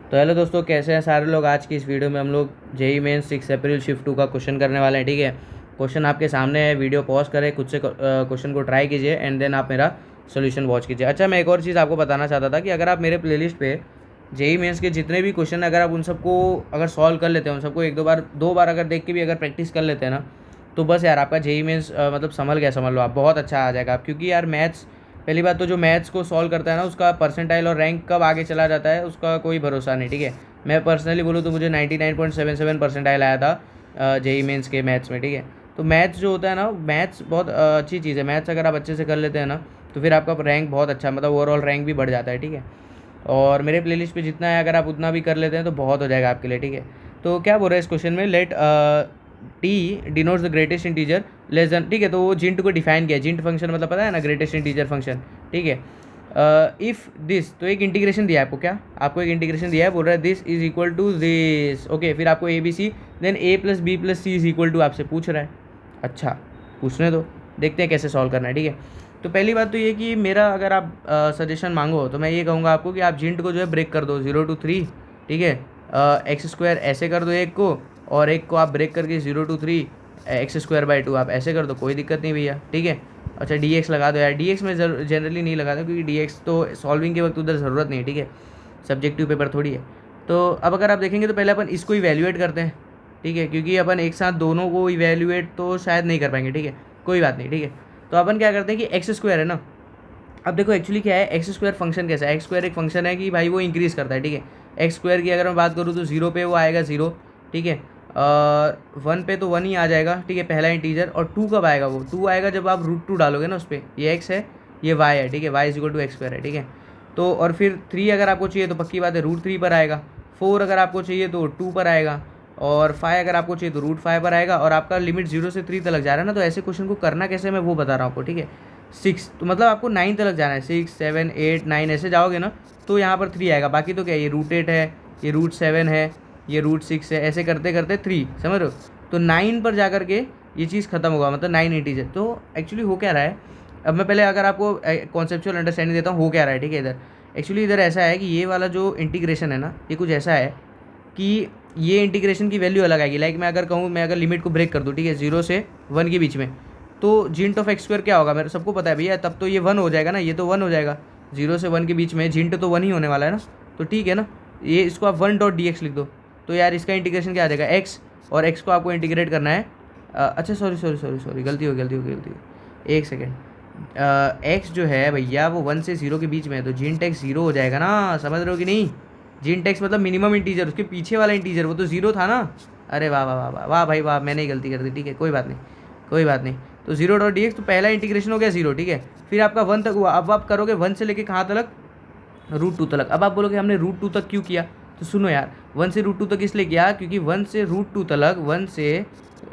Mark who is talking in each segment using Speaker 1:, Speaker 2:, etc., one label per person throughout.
Speaker 1: तो हेलो दोस्तों, कैसे हैं सारे लोग। आज की इस वीडियो में हम लोग जेई मेन 6 अप्रैल शिफ्ट 2 का क्वेश्चन करने वाले हैं। ठीक है, क्वेश्चन आपके सामने है, वीडियो पॉज करें, खुद से क्वेश्चन को ट्राई कीजिए एंड देन आप मेरा सोल्यूशन वॉच कीजिए। अच्छा, मैं एक और चीज़ आपको बताना चाहता था कि अगर आप मेरे प्लेलिस्ट पे जेई मेंस के जितने भी क्वेश्चन अगर आप उन सबको अगर सॉल्व कर लेते हैं, उन सबको एक दो बार अगर देख के भी अगर प्रैक्टिस कर लेते हैं ना, तो बस यार आपका जेई मेंस मतलब संभल गया, समझ लो आप, बहुत अच्छा आ जाएगा आप। क्योंकि यार मैथ्स, पहली बात तो जो मैथ्स को सॉल्व करता है ना, उसका परसेंटाइल और रैंक कब आगे चला जाता है उसका कोई भरोसा नहीं। ठीक है, मैं पर्सनली बोलूँ तो मुझे 99.77 परसेंटाइल आया था जेई मेंस के मैथ्स में। ठीक है, तो मैथ्स जो होता है ना, मैथ्स बहुत अच्छी चीज़ है। मैथ्स अगर आप अच्छे से कर लेते हैं ना, तो फिर आपका रैंक बहुत अच्छा, मतलब ओवरऑल रैंक भी बढ़ जाता है। ठीक है, और मेरे प्लेलिस्ट पे जितना है अगर आप उतना भी कर लेते हैं तो बहुत हो जाएगा आपके लिए। ठीक है, तो क्या बोल रहे हैं इस क्वेश्चन में, let T denotes the greatest integer less than. ठीक है, तो वो जिंट को डिफाइन किया, जिंट फंक्शन मतलब पता है ना, ग्रेटेस्ट इंटीजर फंक्शन। ठीक है, इफ़ दिस, तो एक इंटीग्रेशन दिया है आपको, क्या आपको एक इंटीग्रेशन दिया है, बोल रहा है this is equal to this. Okay, फिर आपको A B C then A plus B plus C is equal to आपसे पूछ रहा है। अच्छा, पूछने दो, देखते हैं कैसे सॉल्व करना है। ठीक है, तो पहली बात तो ये कि मेरा अगर आप सजेशन मांगो तो मैं ये कहूँगा आपको कि आप जिंट को जो है ब्रेक कर दो 0 to 3। ठीक है, एक्स स्क्वायर ऐसे कर दो एक को, और एक को आप ब्रेक करके 0 to 3 x²/2 आप ऐसे कर दो, कोई दिक्कत नहीं भैया। ठीक है, अच्छा डी एक्स लगा दो यार, डी एक्स में जनरली नहीं लगाता क्योंकि डी एक्स तो सॉल्विंग के वक्त उधर ज़रूरत नहीं है। ठीक है, सब्जेक्टिव पेपर थोड़ी है। तो अब अगर आप देखेंगे तो पहले अपन इसको इवैल्यूएट करते हैं। ठीक है, क्योंकि अपन एक साथ दोनों को इवैल्यूएट तो शायद नहीं कर पाएंगे। ठीक है, कोई बात नहीं। ठीक है, तो अपन क्या करते हैं कि एक्स स्क्वायर है ना, अब देखो एक्चुअली क्या है, एक्स स्क्वायर फंक्शन कैसा है, एक्स स्क्वायर एक फंक्शन है कि भाई वो इंक्रीज़ करता है। ठीक है, एक्स स्क्वायर की अगर मैं बात करूँ तो 0 पे वो आएगा 0। ठीक है, और 1 पे तो 1 ही आ जाएगा। ठीक है, पहला इंटीजर। और 2 कब आएगा, वो 2 आएगा जब आप √2 डालोगे ना उस पर, ये एक्स है ये वाई है। ठीक है, Y is equal to X square है। ठीक है, तो और फिर 3 अगर आपको चाहिए तो पक्की बात है √3 पर आएगा। 4 अगर आपको चाहिए तो 2 पर आएगा, और 5 अगर आपको चाहिए तो √5 पर आएगा। और आपका लिमिट 0 से 3 तक जा रहा है ना, तो ऐसे क्वेश्चन को करना कैसे मैं वो बता रहा हूँ आपको। ठीक है, 6 तो मतलब आपको 9 तक जाना है, 6 7 8 9 ऐसे जाओगे ना, तो यहाँ पर 3 आएगा। बाकी तो क्या, ये √8 है, ये √7 है, ये √6 है, ऐसे करते करते 3, समझ रहे हो। तो 9 पर जा करके ये चीज़ खत्म होगा, मतलब 9 इंटीजर। तो एक्चुअली हो क्या रहा है, अब मैं पहले अगर आपको कॉन्सेप्चुअल अंडरस्टैंडिंग देता हूँ हो क्या रहा है। ठीक है, इधर एक्चुअली इधर ऐसा है कि ये वाला जो इंटीग्रेशन है ना, ये कुछ ऐसा है कि ये इंटीग्रेशन की वैल्यू अलग आएगी। लाइक मैं अगर कहूँ, मैं अगर लिमिट को ब्रेक कर दूँ, ठीक है, 0 से 1 के बीच में, तो जिंट ऑफ एक्स स्क्वायर क्या होगा, मेरे सबको पता है भैया, तब तो ये 1 हो जाएगा ना, ये तो 1 हो जाएगा। 0 से 1 के बीच में जिंट तो 1 ही होने वाला है ना, तो ठीक है ना, ये इसको आप 1.dx लिख दो। तो यार इसका इंटीग्रेशन क्या आ जाएगा, एक्स, और एक्स को आपको इंटीग्रेट करना है। अच्छा सॉरी, गलती हो एक सेकेंड। एक्स जो है भैया वो 1 से 0 के बीच में है, तो जिंट एक्स 0 हो जाएगा ना, समझ रहे हो कि नहीं। जिंट एक्स मतलब मिनिमम इंटीजर, उसके पीछे वाला इंटीजर वो तो 0 था ना। अरे वाह वाह वाह वाह वाह भाई वाह, मैंने ही गलती कर दी। ठीक है, कोई बात नहीं, कोई बात नहीं। तो 0.dx, तो पहला इंटीग्रेशन हो गया 0। ठीक है, फिर आपका 1 तक हुआ। अब आप करोगे 1 से लेके कहाँ तक, √2 तक। अब आप बोलोगे हमने √2 तक क्यों किया, तो सुनो यार, 1 से √2 तक इसलिए किया क्योंकि 1 से √2 तक, 1 से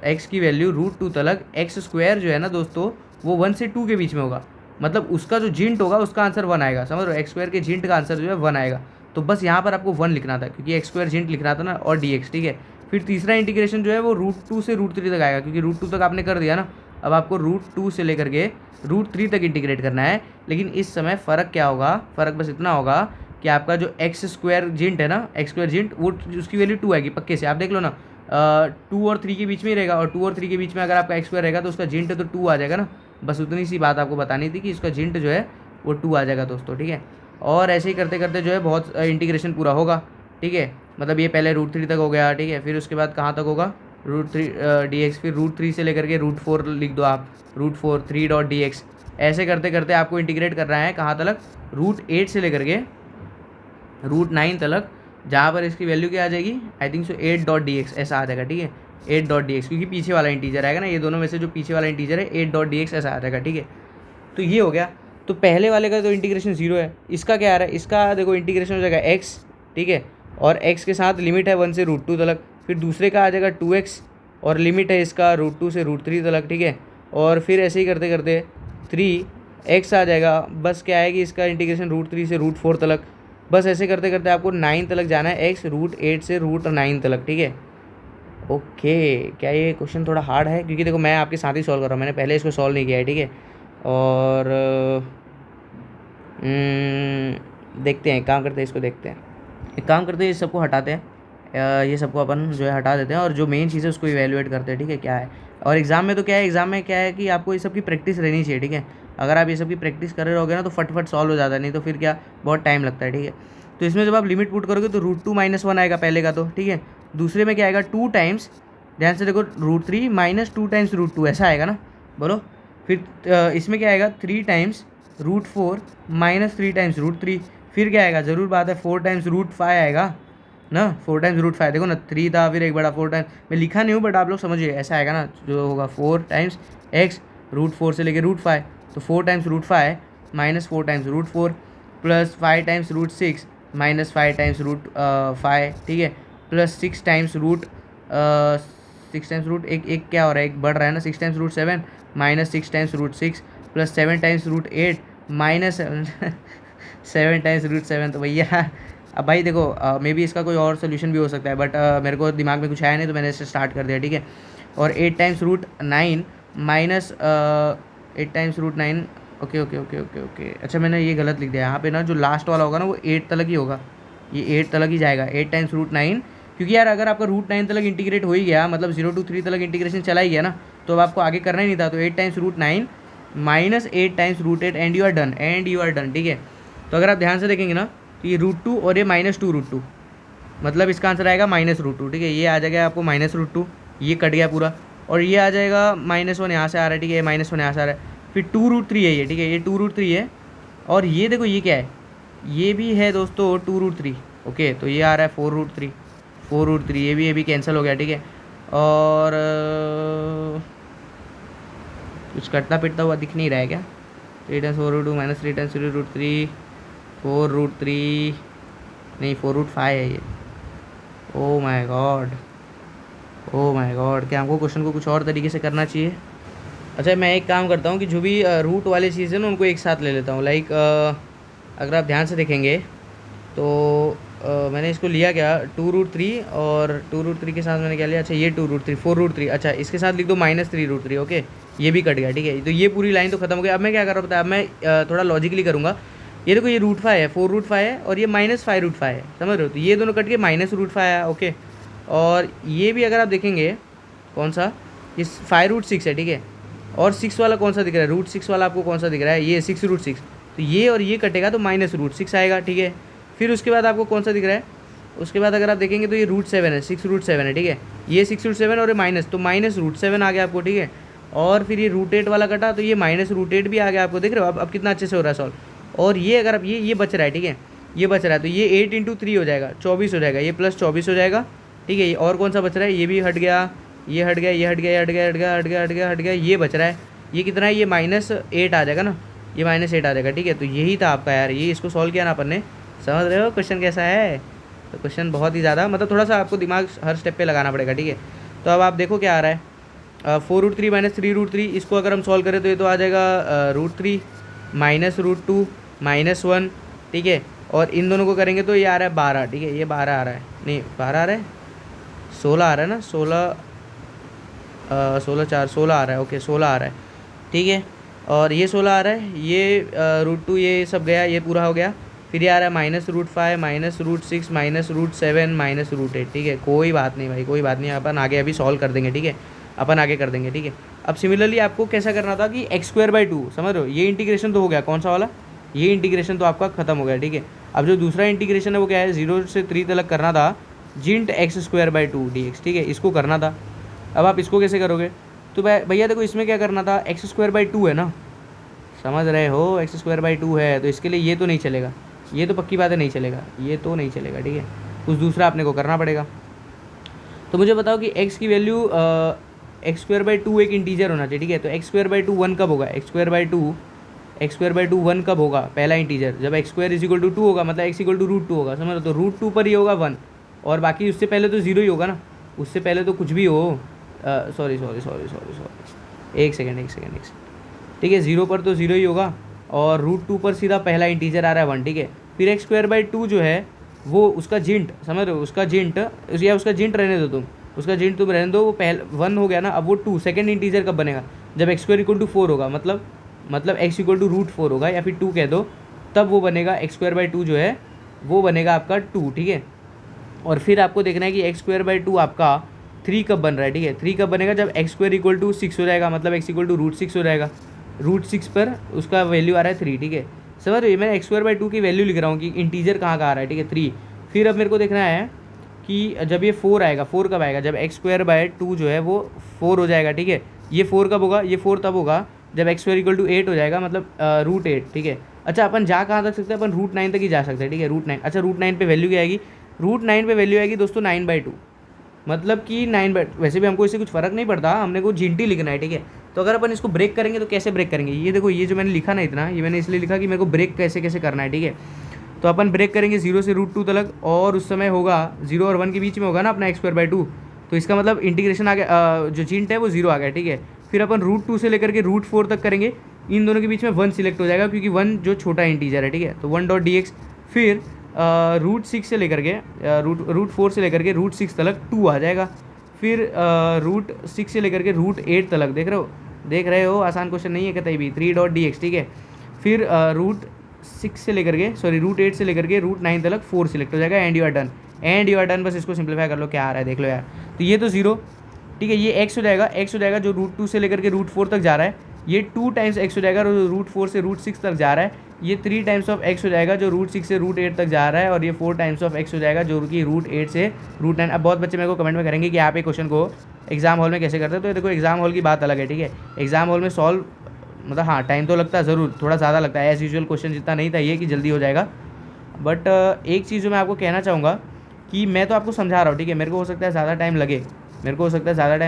Speaker 1: एक्स की वैल्यू √2 तक, एक्स स्क्वायर जो है ना दोस्तों, वो 1 से 2 के बीच में होगा। मतलब उसका जो जिंट होगा उसका आंसर 1 आएगा, समझ रहे हो, एक्स स्क्वायर के जिंट का आंसर जो है 1 आएगा। तो बस यहाँ पर आपको 1 लिखना था क्योंकि एक्स स्क्वायर जिंट लिखना था ना, और dx। ठीक है, फिर तीसरा इंटीग्रेशन जो है वो √2 से √3 तक आएगा, क्योंकि √2 तक आपने कर दिया ना। अब आपको √2 से लेकर के √3 तक इंटीग्रेट करना है। लेकिन इस समय फ़र्क क्या होगा, फ़र्क बस इतना होगा कि आपका जो एक्स स्क्वायर जिंट है ना, एक्स स्क्वायर जिंट, वो उसकी वैल्यू 2 आएगी पक्के से, आप देख लो ना। 2 और 3 के बीच में ही रहेगा, और 2 और 3 के बीच में अगर आपका एक्स स्क्वायर रहेगा तो उसका जिंट तो 2 आ जाएगा ना। बस उतनी सी बात आपको बतानी थी कि उसका जिंट जो है वो 2 आ जाएगा दोस्तों। ठीक है, और ऐसे ही करते करते जो है बहुत इंटीग्रेशन पूरा होगा। ठीक है, मतलब ये पहले √3 तक हो गया। ठीक है, फिर उसके बाद कहाँ तक होगा, √3 dx, फिर √3 से लेकर के √4 लिख दो आप, √4 3.dx। ऐसे करते करते आपको इंटीग्रेट करना है कहाँ तक, √8 से लेकर के √9 तक, जहाँ पर इसकी वैल्यू क्या आ जाएगी, आई थिंक सो 8.dx ऐसा आ जाएगा। ठीक है, 8.dx, क्योंकि पीछे वाला इंटीजर आएगा ना, ये दोनों में से जो पीछे वाला इंटीजर है 8.dx ऐसा आ जाएगा। ठीक है, तो ये हो गया। तो पहले वाले का तो इंटीग्रेशन 0 है, इसका क्या आ रहा है, इसका देखो इंटीग्रेशन हो जाएगा x। ठीक है, और x के साथ लिमिट है 1 से √2 तक। फिर दूसरे का आ जाएगा 2x, और लिमिट है इसका √2 से √3 तक। ठीक है, और फिर ऐसे ही करते करते 3x आ जाएगा। बस क्या है कि इसका इंटीग्रेशन √3 से √4 तक। बस ऐसे करते करते आपको 9 तक जाना है, x √8 से √9 तक। ठीक है, ओके। क्या ये क्वेश्चन थोड़ा हार्ड है, क्योंकि देखो मैं आपके साथ ही सॉल्व कर रहा हूँ, मैंने पहले इसको सॉल्व नहीं किया है। ठीक है, और देखते हैं, काम करते हैं, इसको देखते हैं। एक काम करते हैं, इस सबको हटाते हैं, ये सबको अपन जो है हटा देते हैं और जो मेन चीज़ है उसको इवैल्यूएट करते हैं, ठीक है, क्या है। और एग्ज़ाम में तो क्या है, एग्ज़ाम में क्या है कि आपको ये सब की प्रैक्टिस रहनी चाहिए, ठीक है। अगर आप ये सब की प्रैक्टिस कर रहे रहोगे ना तो फटफट सॉल्व हो जाता है, नहीं तो फिर क्या बहुत टाइम लगता है, ठीक है। तो इसमें जब आप लिमिट पुट करोगे तो √2 - 1 आएगा पहले का, तो ठीक है। दूसरे में क्या आएगा, 2 टाइम्स, ध्यान से देखो, √3 - 2 टाइम्स √2 ऐसा आएगा ना, बोलो। फिर इसमें क्या आएगा, 3 टाइम्स √4 - 3 टाइम्स √3। फिर क्या आएगा, ज़रूर बात है 4 टाइम्स √5 आएगा ना, 4 टाइम्स √5, देखो ना 3 था फिर एक बड़ा 4 टाइम्स, मैं लिखा नहीं हूँ बट आप लोग समझिए, ऐसा आएगा ना जो होगा 4 टाइम्स x √4 से लेके √5, तो 4 times √5 - 4 times √4 plus 5 times √6 - 5 times √5, ठीक है, प्लस 6 टाइम्स एक क्या हो रहा है, एक बढ़ रहा है ना, 6 times √7 - 6 times √6 plus 7 times √8 - 7 times √7। तो भैया अब भाई देखो, मे बी इसका कोई और सोल्यूशन भी हो सकता है, बट मेरे को दिमाग में कुछ आया नहीं तो मैंने इसे स्टार्ट कर दिया, ठीक है। और 8 times √9 minus 8 times √9, okay okay okay okay okay, अच्छा मैंने ये गलत लिख दिया यहाँ पे ना, जो लास्ट वाला होगा ना वो 8 तलक ही होगा, ये 8 तलक ही जाएगा, 8 टाइम्स √9, क्योंकि यार अगर आपका √9 तलक इंटीग्रेट हो ही गया, मतलब 0 to 3 तलक इंटीग्रेशन चला ही गया ना, तो अब आपको आगे करना ही नहीं था, तो 8 times √9 minus 8 times √8 and you are done, ठीक है। तो अगर आप ध्यान से देखेंगे ना तो ये √2 और ये -2 √2, मतलब इसका आंसर आएगा -√2, ठीक है। ये आ जाएगा आपको -√2, ये कट गया पूरा, और ये आ जाएगा -1 यहाँ से आ रहा है, ठीक है, -1 यहाँ से आ रहा है, फिर 2 √3 है ये, ठीक है, ये 2 √3 है, और ये देखो ये क्या है, ये भी है दोस्तों 2 √3, ओके, तो ये आ रहा है 4 √3 ये भी कैंसिल हो गया, ठीक है। और कुछ कटता पिटता हुआ दिख नहीं रहा है क्या, 3 टाइम्स 4 √2 - 3 टाइम्स 3 √3 4 √3 नहीं 4 √5 है ये, oh my God, oh my God, क्या हमको क्वेश्चन को कुछ और तरीके से करना चाहिए। अच्छा मैं एक काम करता हूँ कि जो भी रूट वाले चीज़ है ना उनको एक साथ ले लेता हूँ, लाइक अगर आप ध्यान से देखेंगे तो मैंने इसको लिया क्या 2 √3, और 2 √3 के साथ मैंने क्या लिया, अच्छा ये 2 √3 4 √3, अच्छा इसके साथ लिख दो -3 √3, ओके, ये भी कट गया, ठीक है। तो ये पूरी लाइन तो खत्म हो गई। अब मैं क्या कर रहा हूँ पता है, अब मैं थोड़ा लॉजिकली करूँगा। ये देखो ये √5 है, 4 √5 है, और ये -5 √5 है, समझ रहे हो, तो ये दोनों कट के -√5 आया, ओके। और ये भी अगर आप देखेंगे कौन सा, ये 5 √6 है, ठीक है, और 6 वाला कौन सा दिख रहा है, √6 वाला आपको कौन सा दिख रहा है, ये 6 √6, तो ये और ये कटेगा तो -√6 आएगा, ठीक है। फिर उसके बाद आपको कौन सा दिख रहा है, उसके बाद अगर आप देखेंगे तो ये √7 है, 6 √7 है, ठीक है, ये 6 √7 और ये माइनस, तो -√7 आ गया आपको, ठीक है। और फिर ये √8 वाला कटा तो ये -√8 भी आ गया आपको, देख रहे हो अब कितना अच्छे से हो रहा है सॉल्व। और ये अगर आप ये बच रहा है, ठीक है, ये बच रहा है, तो ये 8 × 3 हो जाएगा, 24 हो जाएगा, ये प्लस 24 हो जाएगा, ठीक है। ये और कौन सा बच रहा है, ये भी हट गया, ये हट गया, ये हट गया, ये हट गया, हट गया, हट गया, हट गया, हट गया, ये बच रहा है, ये कितना है, ये -8 आ जाएगा ना, ये -8 आ जाएगा, ठीक है। तो यही था आपका यार, ये इसको सॉल्व किया ना अपन ने, समझ रहे हो क्वेश्चन कैसा है। तो क्वेश्चन बहुत ही ज़्यादा, मतलब थोड़ा सा आपको दिमाग हर स्टेप पे लगाना पड़ेगा, ठीक है। तो अब आप देखो क्या आ रहा है, 4 √3 - 3 √3, इसको अगर हम सॉल्व करें तो ये तो आ जाएगा √3 -√2 -1, ठीक है। और इन दोनों को करेंगे तो ये आ रहा है 12, ठीक है, ये 12 आ रहा है, नहीं 12 आ रहा है, 16 आ रहा है ना, 16 16 4 16 आ रहा है, ओके 16 आ रहा है, ठीक है। और ये 16 आ रहा है, ये √2 ये सब गया, ये पूरा हो गया। फिर ये आ रहा है -√5 -√6 -√7 -√8, ठीक है। कोई बात नहीं भाई, कोई बात नहीं, अपन आगे अभी सॉल्व कर देंगे, ठीक है, अपन आगे कर देंगे, ठीक है। अब सिमिलरली आपको कैसा करना था कि x²/2, समझ रहे हो, ये इंटीग्रेशन तो हो गया, कौन सा वाला, ये इंटीग्रेशन तो आपका खत्म हो गया, ठीक है। अब जो दूसरा इंटीग्रेशन है वो क्या है, 0 से 3 तक करना था, जिंट x²/2 dx, ठीक है, इसको करना था। अब आप इसको कैसे करोगे, तो भैया देखो इसमें क्या करना था, x²/2 है ना, समझ रहे हो, x²/2 है, तो इसके लिए ये तो नहीं चलेगा, ये तो पक्की बात है नहीं चलेगा, ये तो नहीं चलेगा, ठीक है, कुछ दूसरा अपने को करना पड़ेगा। तो मुझे बताओ कि x की वैल्यू x²/2 एक इंटीजर होना चाहिए, ठीक है। तो x²/2 1 कब होगा, x²/2 1 कब होगा, पहला इंटीजर जब x² = 2 होगा, मतलब x = √2 होगा, समझ लो, तो √2 पर ही होगा 1, और बाकी उससे पहले तो 0 ही होगा ना, उससे पहले तो कुछ भी हो, सॉरी, एक सेकेंड, ठीक है, 0 पर तो 0 ही होगा, और √2 पर सीधा पहला इंटीजर आ रहा है 1, ठीक है। फिर x²/2 जो है वो उसका जिंट, समझ रहे हो, उसका जिंट, या उसका जिंट रहने दो तुम, उसका जिंट तुम रहने दो, वो पहला 1 हो गया ना, अब वो 2 सेकेंड इंटीजर कब बनेगा, जब x² = 4 होगा, मतलब x = √4 होगा, या फिर 2 कह दो, तब वो बनेगा x²/2 जो है वो बनेगा आपका 2, ठीक है। और फिर आपको देखना है कि x²/2 आपका 3 कब बन रहा है, ठीक है। 3 कब बनेगा, जब x² = 6 हो जाएगा, मतलब x = √6 हो जाएगा। √6 पर उसका वैल्यू आ रहा है 3, ठीक है। समझ रहे हो, मैंने x²/2 की वैल्यू लिख रहा हूँ कि इंटीजर कहाँ का आ रहा है, ठीक है, 3। फिर अब मेरे को देखना है कि जब ये 4 आएगा, 4 कब आएगा, जब x²/2 जो है वो 4 हो जाएगा, ठीक है। ये 4 कब होगा, ये 4 तब होगा जब x² = 8 हो जाएगा, मतलब √8, ठीक है। अच्छा, अपन जा कहाँ तक सकते हैं, अपन √9 तक ही जा सकते हैं, ठीक है, √9। अच्छा, √9 पे वैल्यू क्या आएगी, √9 पे वैल्यू आएगी दोस्तों 9/2, मतलब कि 9/, वैसे भी हमको इससे कुछ फ़र्क नहीं पड़ता, हमने को जीटी लिखना है, ठीक है। तो अगर अपन इसको ब्रेक करेंगे तो कैसे ब्रेक करेंगे, ये देखो, ये जो मैंने लिखा ना इतना, ये मैंने इसलिए लिखा कि मेरे को ब्रेक कैसे कैसे करना है, ठीक है। तो अपन ब्रेक करेंगे 0 से √2 तक, और उस समय होगा 0 और 1 के बीच में होगा ना अपना x²/2, तो इसका मतलब इंटीग्रेशन आ गया, जो जींट है वो 0 आ गया, ठीक है। फिर अपन √2 से लेकर के √4 तक करेंगे, इन दोनों के बीच में 1 सिलेक्ट हो जाएगा, क्योंकि 1 जो छोटा इंटीजर है, ठीक है। तो 1.dx, फिर √6 से लेकर के √4 से लेकर के √6 तक 2 आ जाएगा। फिर √6 से लेकर के √8 तक, देख रहे हो, आसान क्वेश्चन नहीं है कतई भी, 3.dx, ठीक है। फिर √8 से लेकर के √9 तक 4 सिलेक्ट हो जाएगा, एंड यू आर डन, बस इसको सिंप्लीफाई कर लो, क्या आ रहा है देख लो यार। तो ये तो 0, ठीक है, ये x हो जाएगा जो √2 से लेकर के √4 तक जा रहा है, ये 2 टाइम्स x हो जाएगा जो √4 से √6 तक जा रहा है, ये 3 टाइम्स ऑफ x हो जाएगा जो √6 से √8 तक जा रहा है, और ये 4 टाइम्स ऑफ x हो जाएगा जो कि √8 से √9। अब बहुत बच्चे मेरे को कमेंट में करेंगे कि आप ये क्वेश्चन को एग्जाम हॉल में कैसे करते हो, तो देखो एग्जाम हॉल की बात अलग है, ठीक है। एग्जाम हॉल में सॉल्व, मतलब हाँ, टाइम तो लगता है ज़रूर, थोड़ा ज़्यादा लगता है, एज़ यूजुअल क्वेश्चन जितना नहीं था ये कि जल्दी हो जाएगा। बट एक चीज़ जो मैं आपको कहना चाहूँगा कि मैं तो आपको समझा रहा हूँ, ठीक है, मेरे को हो सकता है ज़्यादा टाइम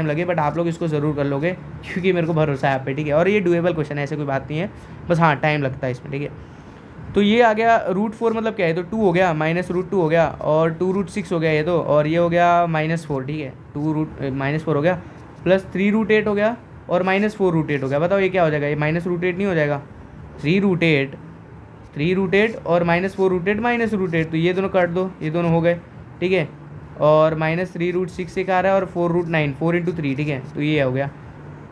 Speaker 1: लगे, बट आप लोग इसको ज़रूर कर लोगे, क्योंकि मेरे को भरोसा है आप पे, ठीक है। और ये डुएबल क्वेश्चन है, ऐसे कोई बात नहीं है, बस हाँ टाइम लगता है इसमें, ठीक है। तो ये आ गया √4, मतलब क्या है, तो 2 हो गया, -√2 हो गया, और 2√6 हो गया ये तो, और ये हो गया -4, ठीक है, -4 हो गया, प्लस 3√8 हो गया, और -4√8 हो गया। बताओ ये क्या हो जाएगा, ये -√8 नहीं हो जाएगा, 3√8 और -4√8, तो ये दोनों काट दो, ये दोनों हो गए, ठीक है। और -3√6 एक आ रहा है, और 4√9, 4 × 3, ठीक है, तो ये हो गया,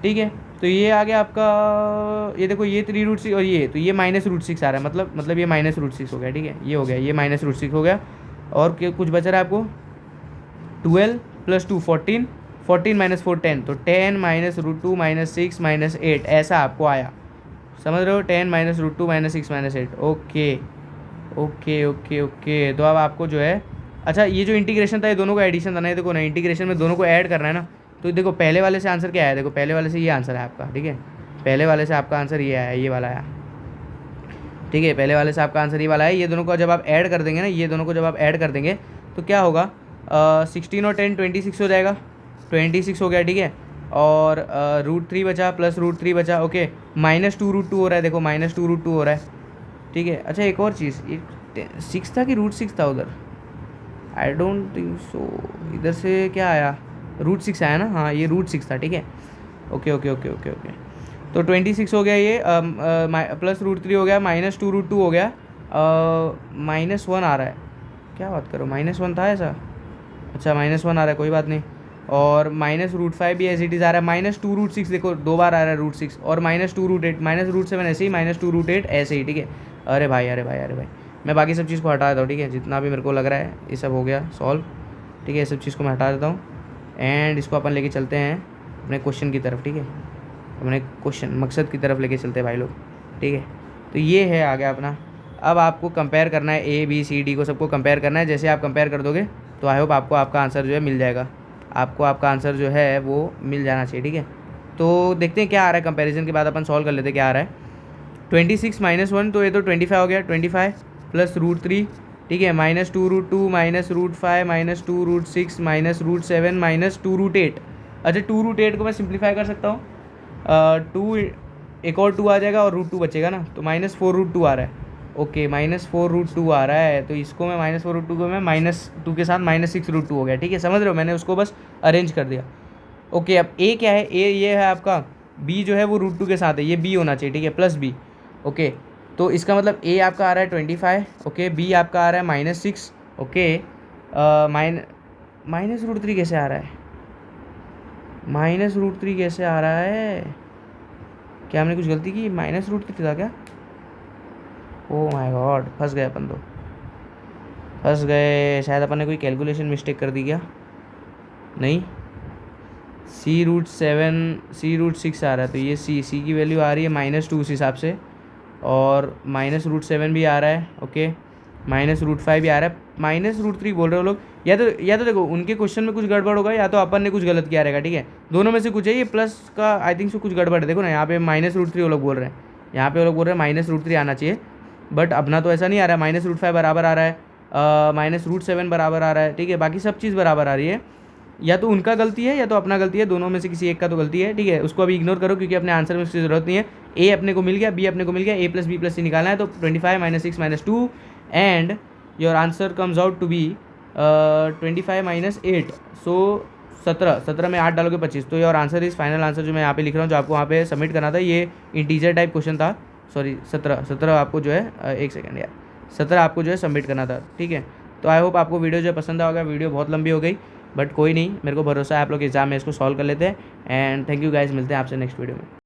Speaker 1: ठीक है। तो ये आ गया आपका, ये देखो, ये 3√6 और ये, तो ये -√6 आ रहा है, मतलब ये -√6 हो गया, ठीक है, ये हो गया, ये -√6 हो गया। और कुछ बच रहा है आपको, 12 + 2 14, 14 - 4 10, तो 10 -√2 -6 -8 ऐसा आपको आया, समझ रहे हो, 10 -√2 -6 -8, ओके ओके ओके ओके। तो अब आपको जो है, अच्छा, ये जो इंटीग्रेशन था ये दोनों का एडिशन था ना, ये देखो ना, इंटीग्रेशन में दोनों को ऐड करना है ना, तो देखो पहले वाले से आंसर क्या आया, देखो पहले वाले से ये आंसर है आपका, ठीक है, पहले वाले से आपका आंसर ये आया, ये वाला आया, ठीक है, पहले वाले से आपका आंसर ये वाला है। ये दोनों को जब आप ऐड कर देंगे ना, ये दोनों को जब आप ऐड कर देंगे तो क्या होगा, 16 और 10 26 हो जाएगा, 26 हो गया, ठीक है। और √3 बचा, प्लस √3 बचा, ओके, -2√2 हो रहा है, देखो -2√2 हो रहा है, ठीक है। अच्छा, एक और चीज़, ये 6 था कि √6 था उधर, आई डोंट थिंक सो, इधर से क्या आया, √6 आया ना, हाँ ये √6 था, ठीक है, okay okay okay okay okay. तो 26 हो गया ये, प्लस √3 हो गया, -2√2 हो गया, -1 आ रहा है, क्या बात करो, -1 था ऐसा, अच्छा -1 आ रहा है, कोई बात नहीं। और -√5 भी एज इट इज़ आ रहा है, -2√6 देखो 2 बार आ रहा है √6, और -2√8, -√7 ऐसे ही, -2√8 ऐसे ही, ठीक है। अरे भाई अरे भाई अरे भाई, मैं बाकी सब चीज़ को हटा देता हूँ, ठीक है, जितना भी मेरे को लग रहा है ये सब हो गया सॉल्व, ठीक है, ये सब चीज़ को मैं हटा देता हूँ, एंड इसको अपन लेके चलते हैं अपने क्वेश्चन की तरफ, ठीक है, अपने क्वेश्चन मकसद की तरफ लेके चलते हैं भाई लोग, ठीक है। तो ये है आ गया अपना, अब आपको कंपेयर करना है A B C D को, सबको कंपेयर करना है, जैसे आप कंपेयर कर दोगे तो आई होप आपको आपका आंसर जो है मिल जाएगा, आपको आपका आंसर जो है वो मिल जाना चाहिए, ठीक है। तो देखते हैं क्या आ रहा है, कंपैरिजन के बाद अपन सॉल्व कर लेते हैं क्या आ रहा है। 26 - 1, तो ये तो 25 हो गया, 25 प्लस √3, ठीक है, -2√2 -√5 -2√6 -√7 -2√8। अच्छा, 2√8 को मैं सिंप्लीफाई कर सकता हूँ, 2 एक और 2 आ जाएगा और √2 बचेगा ना, तो -4√2 आ रहा है, ओके, -4√2 आ रहा है, तो इसको मैं -4√2 को मैं -2 के साथ -6√2 हो गया, ठीक है, समझ रहे हो, मैंने उसको बस अरेंज कर दिया, ओके। अब ए क्या है, ए ये है आपका, बी जो है वो √2 के साथ है, ये बी होना चाहिए, ठीक है, प्लस बी, ओके। तो इसका मतलब ए आपका आ रहा है 25, ओके, बी आपका आ रहा है -6, ओके, -√3 कैसे आ रहा है, -√3 कैसे आ रहा है, क्या हमने कुछ गलती की, -√3 था क्या, ओ माय गॉड, फंस गए अपन तो, फंस गए, शायद अपन ने कोई कैलकुलेशन मिस्टेक कर दी क्या? नहीं, √6 आ रहा है, तो ये सी की वैल्यू आ रही है -2 उस हिसाब से, और -√7 भी आ रहा है, ओके, -√5 भी आ रहा है, -√3 बोल रहे हो लोग। या तो देखो उनके क्वेश्चन में कुछ गड़बड़ होगा, या तो अपन ने कुछ गलत किया रहेगा, ठीक है, दोनों में से कुछ है। ये प्लस का आई थिंक सो कुछ गड़बड़ है, देखो ना यहाँ पे -√3 वो लोग बोल रहे हैं, यहाँ पे वो लोग बोल रहे हैं -√3 आना चाहिए, बट अपना तो ऐसा नहीं आ रहा है, -√5 बराबर आ रहा है, -√7 बराबर आ रहा है, ठीक है, बाकी सब चीज़ बराबर आ रही है। या तो उनका गलती है या तो अपना गलती है, दोनों में से किसी एक का तो गलती है, ठीक है, उसको अभी इग्नोर करो क्योंकि अपने आंसर में उसकी ज़रूरत नहीं है। ए अपने को मिल गया, बी अपने को मिल गया, a + b + c निकालना है, तो 25 - 6 - 2 and your answer comes out to be 25 - 8, so 17 में 8 डालोगे 25, तो your answer is final answer जो मैं यहाँ पे लिख रहा हूँ, जो आपको वहाँ पे सबमिट करना था, ये इंटीजर टाइप क्वेश्चन था, सॉरी 17 आपको जो है 1 सेकेंड यार, 17 आपको जो है सबमिट करना था, ठीक है। तो आई होप आपको वीडियो जो है पसंद आएगा। वीडियो बहुत लंबी हो गई, बट कोई नहीं, मेरे को भरोसा है आप लोग एग्जाम में इसको सॉल्व कर लेते हैं। एंड थैंक यू गाइस, मिलते हैं आपसे नेक्स्ट वीडियो में।